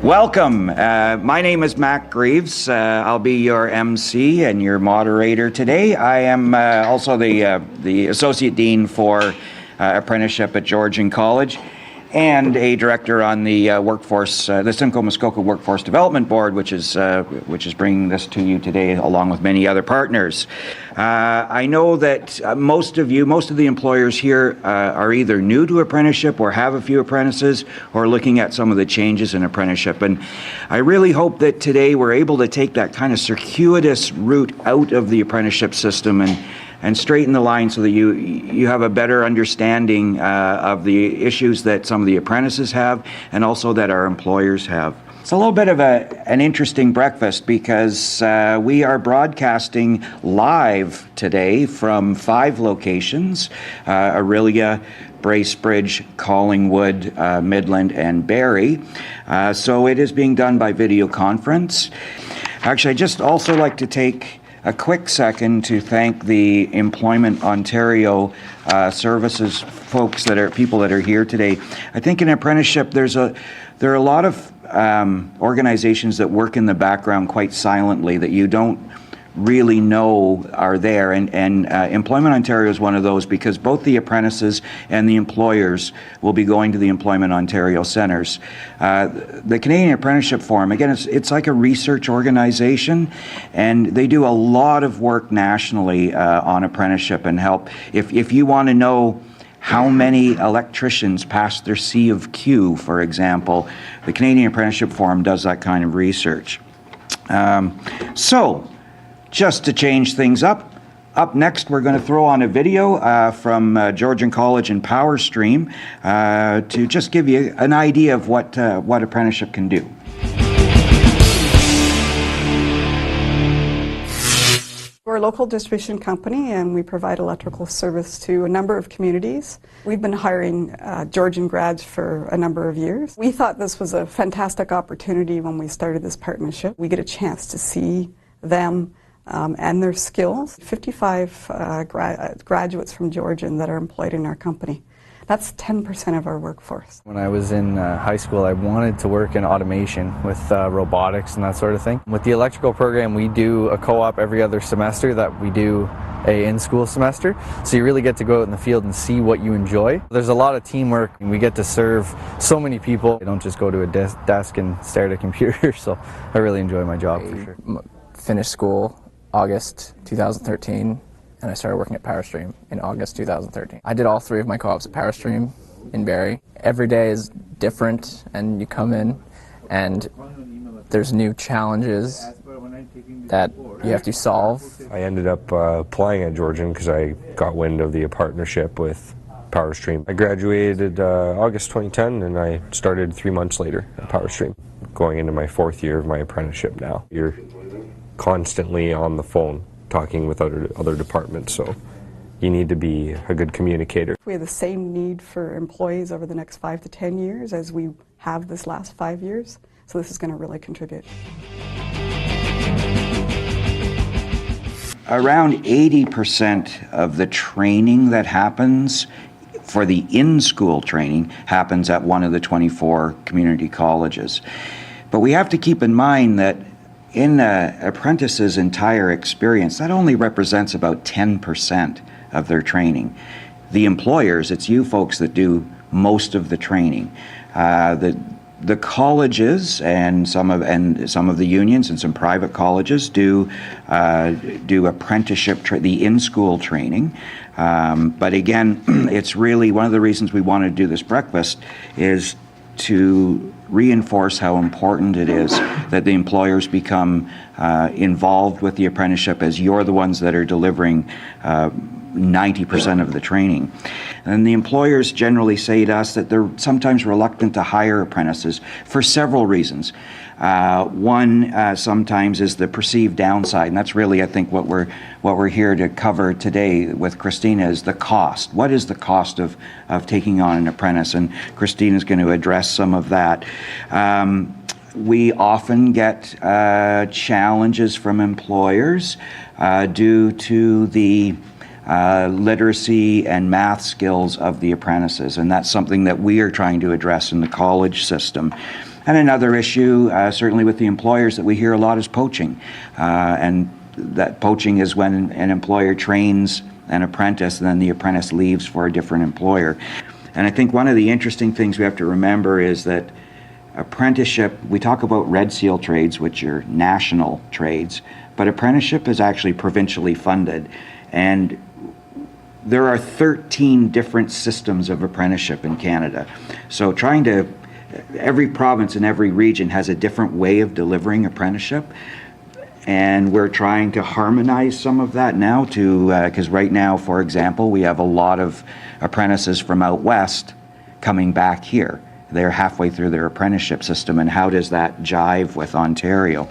Welcome. My name is Mac Greaves. I'll be your MC and your moderator today. I am also the Associate Dean for Apprenticeship at Georgian College and a director on the the Simcoe Muskoka Workforce Development Board, which is bringing this to you today, along with many other partners. I know that most of the employers here are either new to apprenticeship or have a few apprentices or are looking at some of the changes in apprenticeship. And I really hope that today we're able to take that kind of circuitous route out of the apprenticeship system and straighten the line so that you have a better understanding of the issues that some of the apprentices have and also that our employers have. It's a little bit of an interesting breakfast because we are broadcasting live today from 5 locations: Orillia, Bracebridge, Collingwood, Midland, and Barrie. So it is being done by video conference. Actually, I'd just also like to take a quick second to thank the Employment Ontario services folks people that are here today. I think in apprenticeship there are a lot of organizations that work in the background quite silently that you don't really know are there, and Employment Ontario is one of those, because both the apprentices and the employers will be going to the Employment Ontario centres. The Canadian Apprenticeship Forum, again, it's like a research organization, and they do a lot of work nationally on apprenticeship and help. If you want to know how many electricians pass their C of Q, for example, the Canadian Apprenticeship Forum does that kind of research. So, just to change things up next we're going to throw on a video from Georgian College and PowerStream to just give you an idea of what apprenticeship can do. We're a local distribution company and we provide electrical service to a number of communities. We've been hiring Georgian grads for a number of years. We thought this was a fantastic opportunity when we started this partnership. We get a chance to see them and their skills. 55 graduates from Georgian that are employed in our company. That's 10% of our workforce. When I was in high school, I wanted to work in automation with robotics and that sort of thing. With the electrical program, we do a co-op every other semester that we do a in-school semester. So you really get to go out in the field and see what you enjoy. There's a lot of teamwork and we get to serve so many people. I don't just go to a desk and stare at a computer, so I really enjoy my job for sure. Finished school August 2013, and I started working at PowerStream in August 2013. I did all 3 of my co-ops at PowerStream in Barrie. Every day is different, and you come in and there's new challenges that you have to solve. I ended up applying at Georgian because I got wind of the partnership with PowerStream. I graduated August 2010 and I started 3 months later at PowerStream, going into my 4th year of my apprenticeship now. You're constantly on the phone talking with other departments, so you need to be a good communicator. We have the same need for employees over the next 5 to 10 years as we have this last 5 years, so this is going to really contribute. Around 80% of the training that happens for the in-school training happens at one of the 24 community colleges. But we have to keep in mind that in an apprentice's entire experience, that only represents about 10% of their training. The employers, it's you folks that do most of the training. The colleges and some of the unions and some private colleges do apprenticeship, the in-school training. But again, it's really one of the reasons we want to do this breakfast is to reinforce how important it is that the employers become involved with the apprenticeship, as you're the ones that are delivering 90% of the training. And the employers generally say to us that they're sometimes reluctant to hire apprentices for several reasons. One sometimes is the perceived downside, and that's really, I think, what we're here to cover today with Christina is the cost. What is the cost of taking on an apprentice? And Christina's going to address some of that. We often get challenges from employers due to the literacy and math skills of the apprentices, and that's something that we are trying to address in the college system. And another issue, certainly with the employers, that we hear a lot is poaching, and that poaching is when an employer trains an apprentice and then the apprentice leaves for a different employer. And I think one of the interesting things we have to remember is that apprenticeship, we talk about red seal trades, which are national trades, but apprenticeship is actually provincially funded. And there are 13 different systems of apprenticeship in Canada. So every province and every region has a different way of delivering apprenticeship. And we're trying to harmonize some of that now because right now, for example, we have a lot of apprentices from out west coming back here. They're halfway through their apprenticeship system, and how does that jive with Ontario?